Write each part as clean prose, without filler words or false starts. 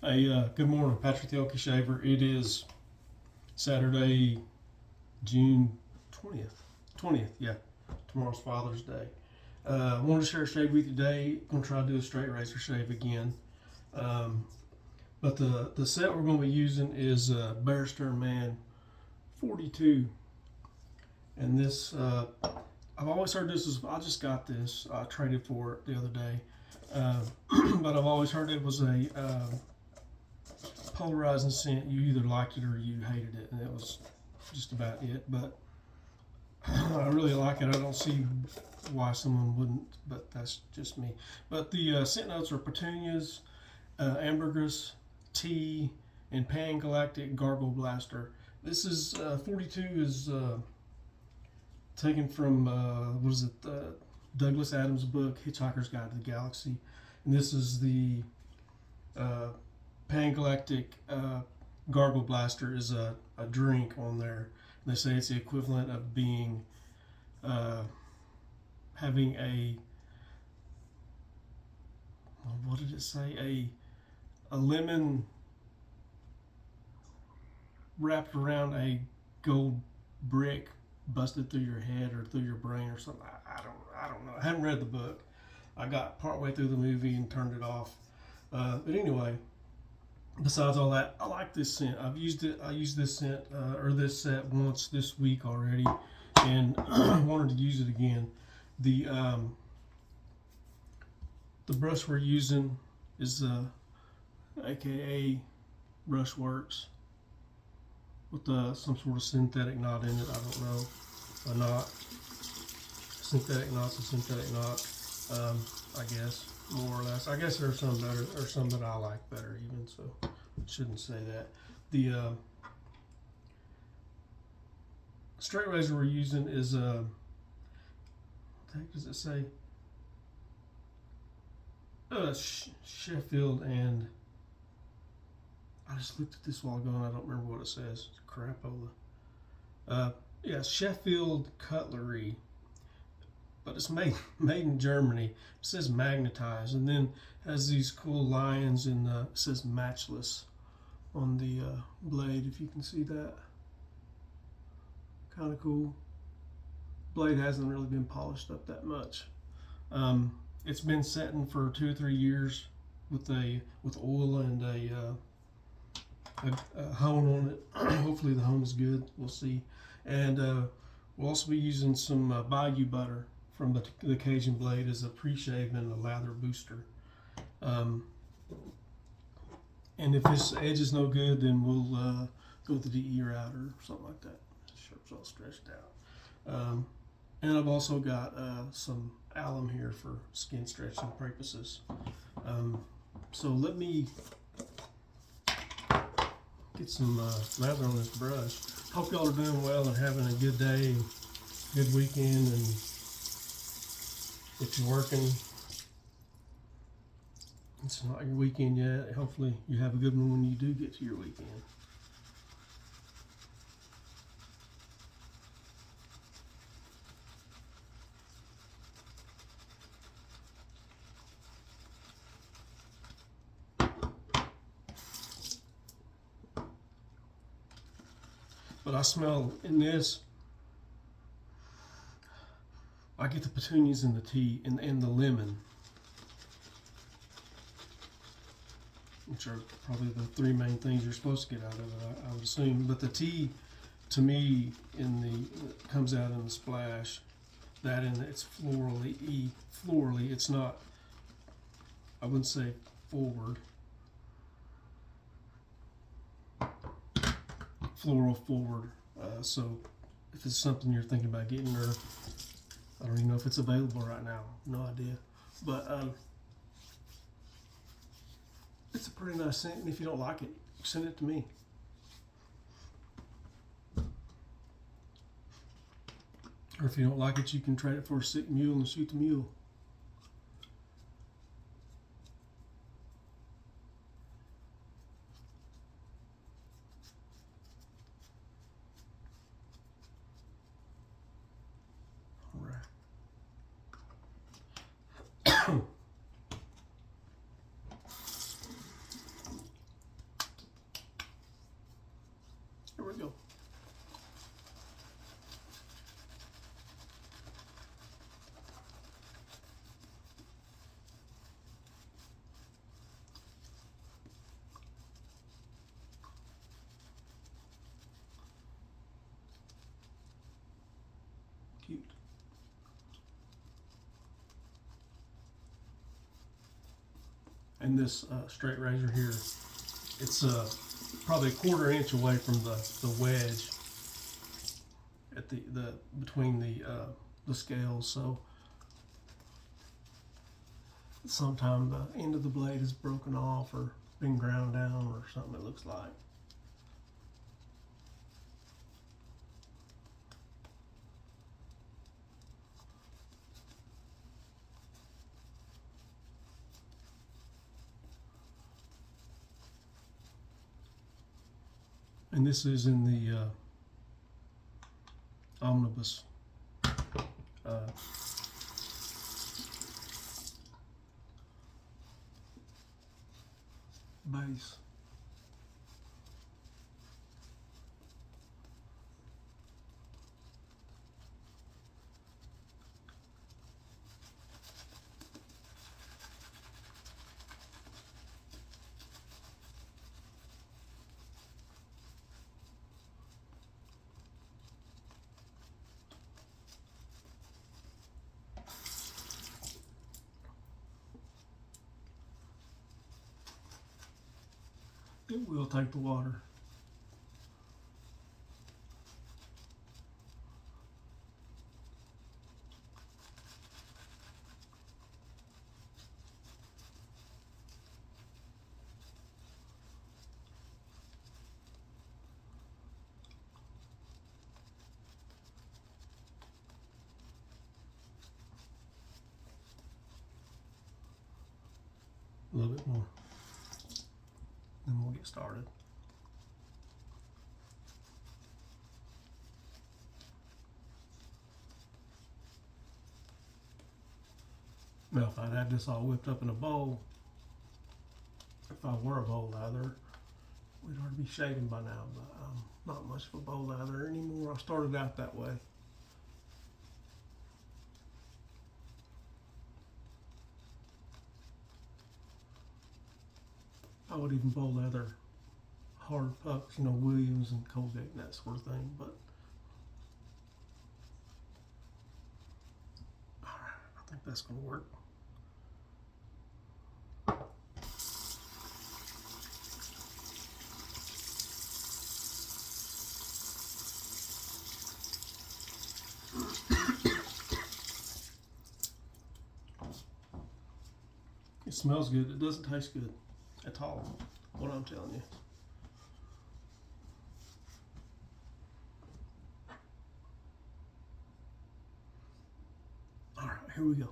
Hey, good morning, Patrick the Okie Shaver. It is Saturday, June 20th. 20th, yeah. Tomorrow's Father's Day. I wanted to share a shave with you today. I'm going to try to do a straight razor shave again. But the set we're going to be using is Barrister and Mann 42. And this, I've always heard this is, I just got this. I traded for it the other day. But I've always heard it was a polarizing scent. You either liked it or you hated it, and it was just about it. But I really like it. I don't see why someone wouldn't, but that's just me. But the scent notes are petunias, ambergris, tea, and pan galactic gargle blaster. This is 42 is taken from what is it? Douglas Adams' book Hitchhiker's Guide to the Galaxy, and this is the Pan Galactic Gargle Blaster is a drink on there. And they say it's the equivalent of being having a, what did it say? A lemon wrapped around a gold brick busted through your head or through your brain or something. I don't know. I haven't read the book. I got partway through the movie and turned it off. But anyway, besides all that, I like this scent. I've used it. I used this scent or this set once this week already, and wanted to use it again. The brush we're using is AKA Brushworks with some sort of synthetic knot in it. I don't know, a knot. Synthetic knot's a synthetic knot. I guess more or less. I guess there's some better, or some that I like better even. So shouldn't say that. The straight razor we're using is what the heck does it say? Sheffield and I just looked at this while ago and I don't remember what it says. It's crapola. Yeah, Sheffield Cutlery, but it's made in Germany. It says magnetized, and then has these cool lions, and it says matchless on the blade, if you can see that. Kind of cool. Blade hasn't really been polished up that much. It's been setting for 2 or 3 years with oil and a hone on it. Hopefully the hone is good. We'll see. And we'll also be using some Bayou butter from the occasion blade as a pre-shave and a lather booster. And if this edge is no good, then we'll go with the DE route or something like that. Sharp's all stretched out. And I've also got some alum here for skin stretching purposes. So let me get some lather on this brush. Hope y'all are doing well and having a good day and good weekend. And if you're working, it's not your weekend yet. Hopefully you have a good one when you do get to your weekend. But I smell in this, I get the petunias and the tea and the lemon, which are probably the 3 main things you're supposed to get out of it, I would assume. But the tea, to me, comes out in the splash. That and it's florally. It's not, I wouldn't say forward. Floral forward. So if it's something you're thinking about getting, or I don't even know if it's available right now, no idea, but it's a pretty nice scent, and if you don't like it, send it to me. Or if you don't like it, you can trade it for a sick mule and shoot the mule. And this straight razor here, it's probably a 1/4 inch away from the wedge at the between the scales. So sometime the end of the blade is broken off or been ground down or something, it looks like. And this is in the omnibus base. It will take the water. A little bit more. Then we'll get started. Now, if I'd had this all whipped up in a bowl, if I were a bowl lather, we'd already be shaving by now, but I'm not much of a bowl lather anymore. I started out that way. I would even bowl lather hard pucks, you know, Williams and Colgate and that sort of thing, but alright, I think that's gonna work. It smells good. It doesn't taste good at all, what I'm telling you. All right, here we go.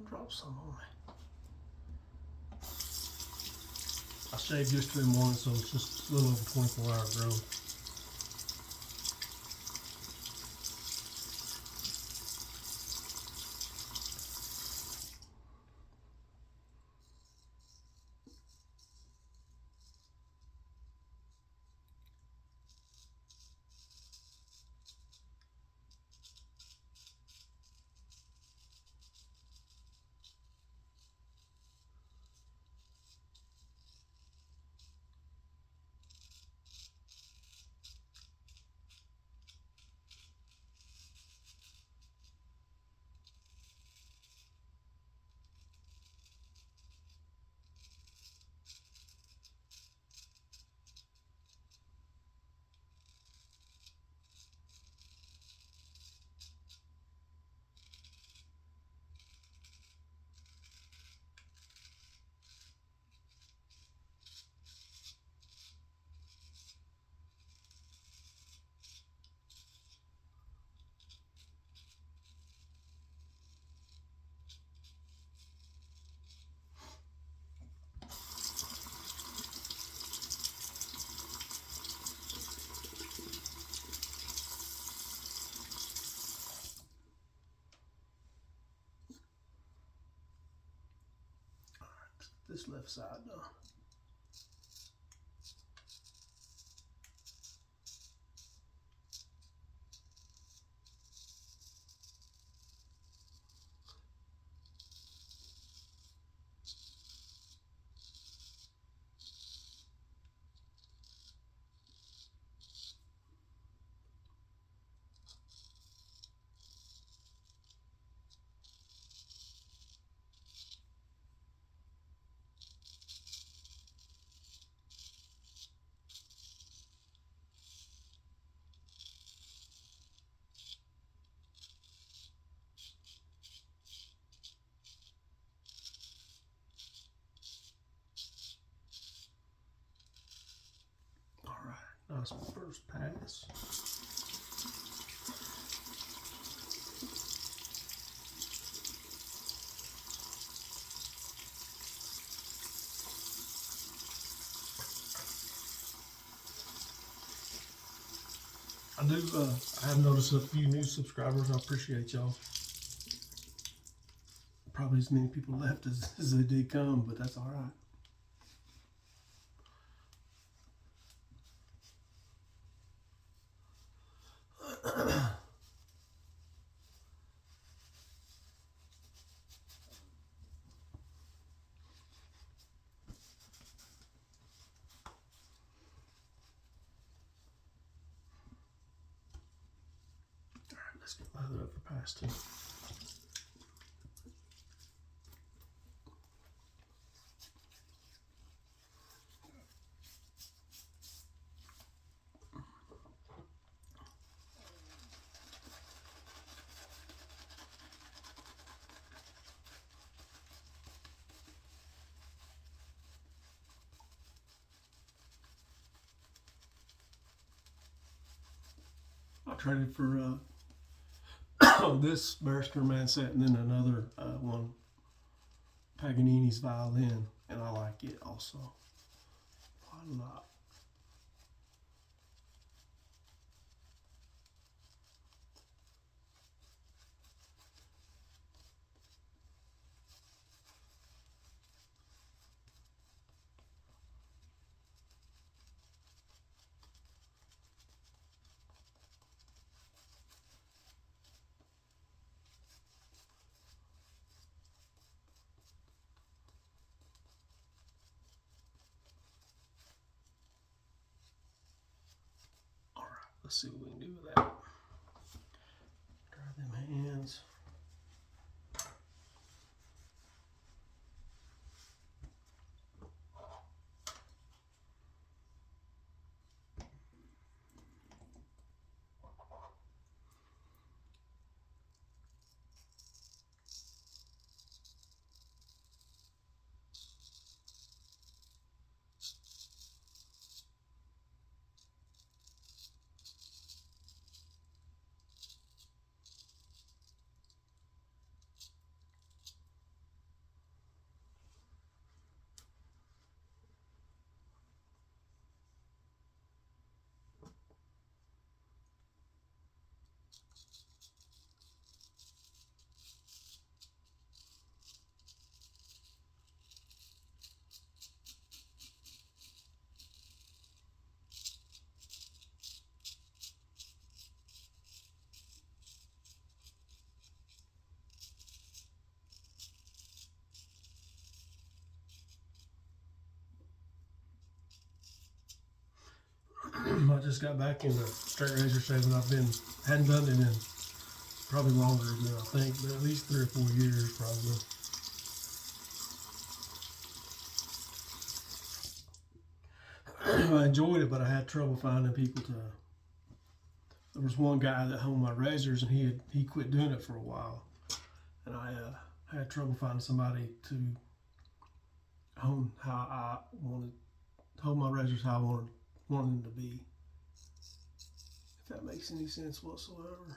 Drop some on me. I shaved yesterday morning, so it's just a little over 24 hours grown. this left side done. Nice first pass. I have noticed a few new subscribers. I appreciate y'all. Probably as many people left as they did come, but that's all right. Let's get Lather up for pass 2. I traded for this Barrister and Mann set and then another one, Paganini's violin, and I like it also quite a lot. Let's see what we can do with that. Dry them hands. I just got back into straight razor shaving. Hadn't done it in probably longer than I think, but at least 3 or 4 years probably. I enjoyed it, but I had trouble finding people to. There was one guy that honed my razors, and he quit doing it for a while, and I had trouble finding somebody to hone how I wanted, hold my razors how I wanted them to be. If that makes any sense whatsoever.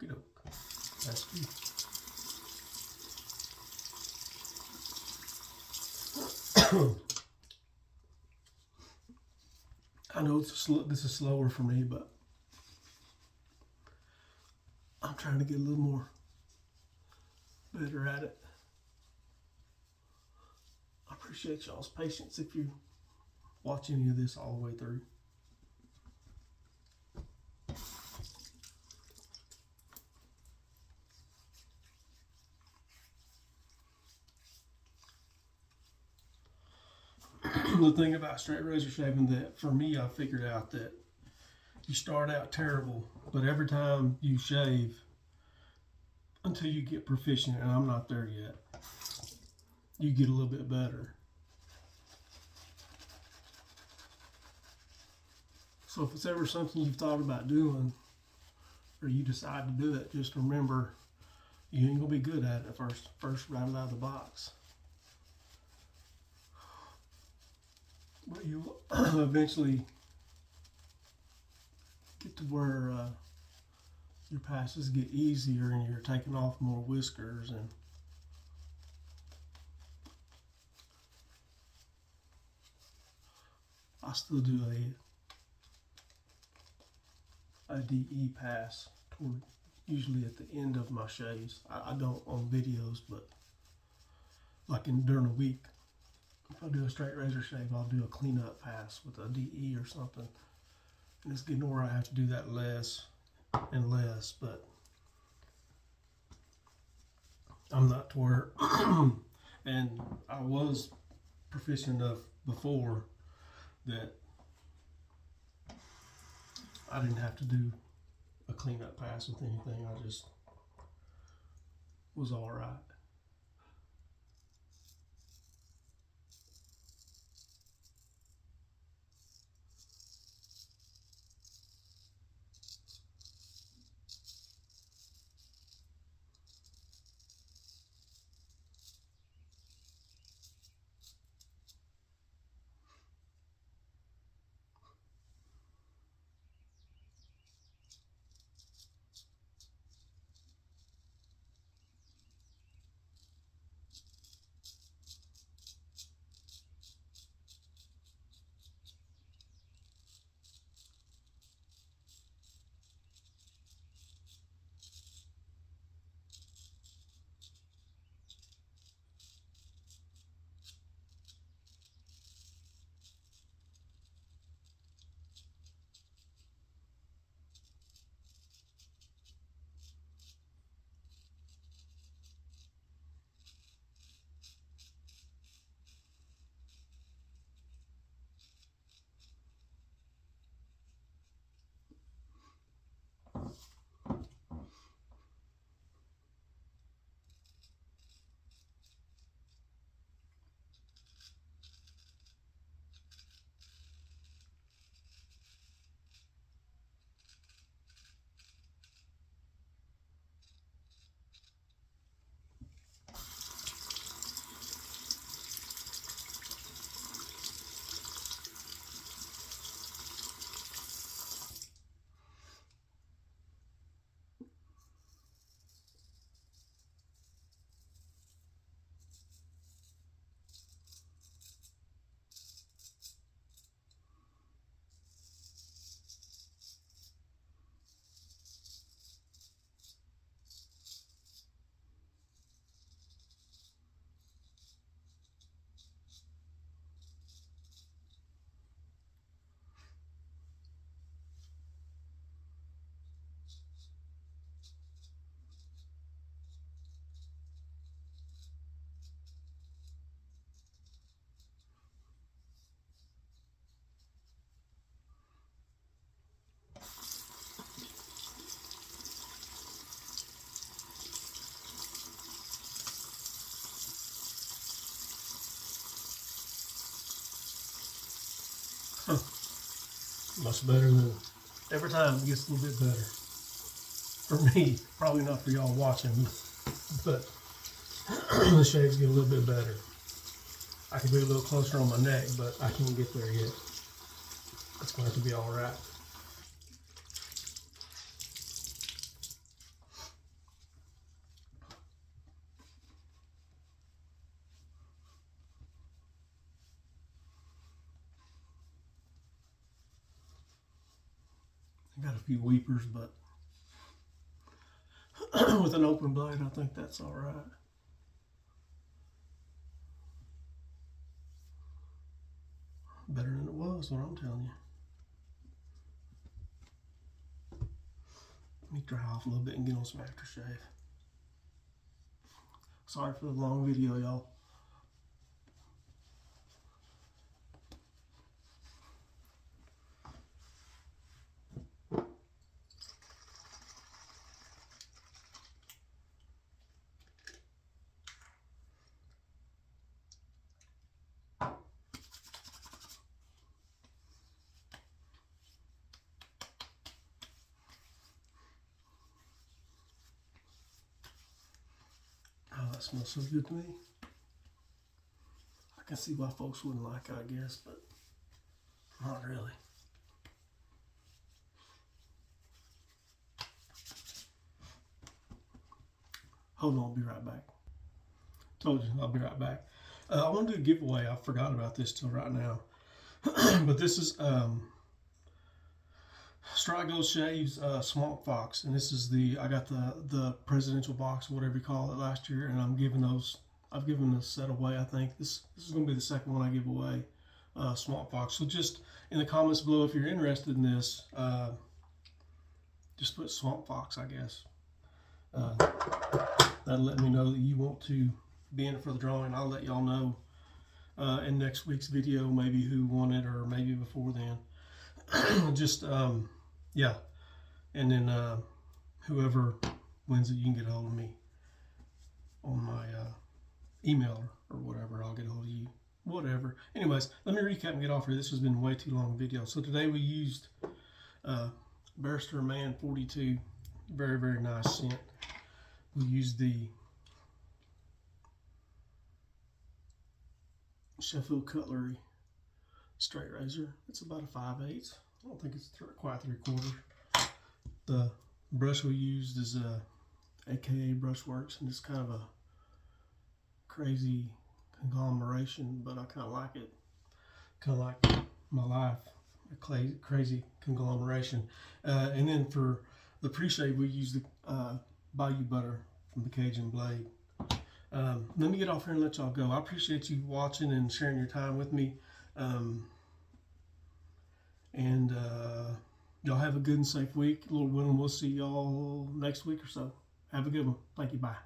Okie doke. That's good. I know this is slower for me, but I'm trying to get a little more better at it. I appreciate y'all's patience if you watch any of this all the way through. The thing about straight razor shaving, that for me, I figured out that you start out terrible, but every time you shave, until you get proficient, and I'm not there yet, you get a little bit better. So if it's ever something you've thought about doing, or you decide to do it, just remember you ain't gonna be good at it first right out of the box. But you'll eventually get to where your passes get easier and you're taking off more whiskers, and I still do a DE pass toward, usually at the end of my shaves. I don't on videos, but like during a week, if I do a straight razor shave, I'll do a cleanup pass with a DE or something. And it's getting where I have to do that less and less, but I'm not to where, and I was proficient enough before that I didn't have to do a cleanup pass with anything. I just was all right. Much better than, every time it gets a little bit better. For me, probably not for y'all watching, but the shaves get a little bit better. I could be a little closer on my neck, but I can't get there yet. It's going to have to be all right. I got a few weepers, but with an open blade, I think that's all right. Better than it was, what I'm telling you. Let me dry off a little bit and get on some aftershave. Sorry for the long video, y'all. Oh, that smells so good to me. I can see why folks wouldn't like it, I guess, but not really. Hold on, I'll be right back. Told you, I'll be right back. I want to do a giveaway. I forgot about this till right now. But this is Strike Gold Shaves Swamp Fox, and this is I got the presidential box, whatever you call it, last year, and I've given this set away. I think this is going to be the second one I give away, Swamp Fox. So just in the comments below, if you're interested in this, just put Swamp Fox, I guess. That'll let me know that you want to be in it for the drawing. I'll let y'all know in next week's video maybe who won it, or maybe before then. Just yeah, and then whoever wins it, you can get a hold of me on my email or whatever. I'll get a hold of you, whatever. Anyways, let me recap and get off here. This has been way too long a video. So today we used Barrister and Mann 42, very, very nice scent. We used the Sheffield Cutlery straight razor. It's about a 5/8. I don't think it's quite 3/4. The brush we used is AKA Brushworks, and it's kind of a crazy conglomeration, but I kind of like it. Kind of like my life, a crazy conglomeration. And then for the pre-shave, we used the Bayou butter from the Cajun Blade. Let me get off here and let y'all go. I appreciate you watching and sharing your time with me. And y'all have a good and safe week. Lord willing, we'll see y'all next week or so. Have a good one. Thank you. Bye.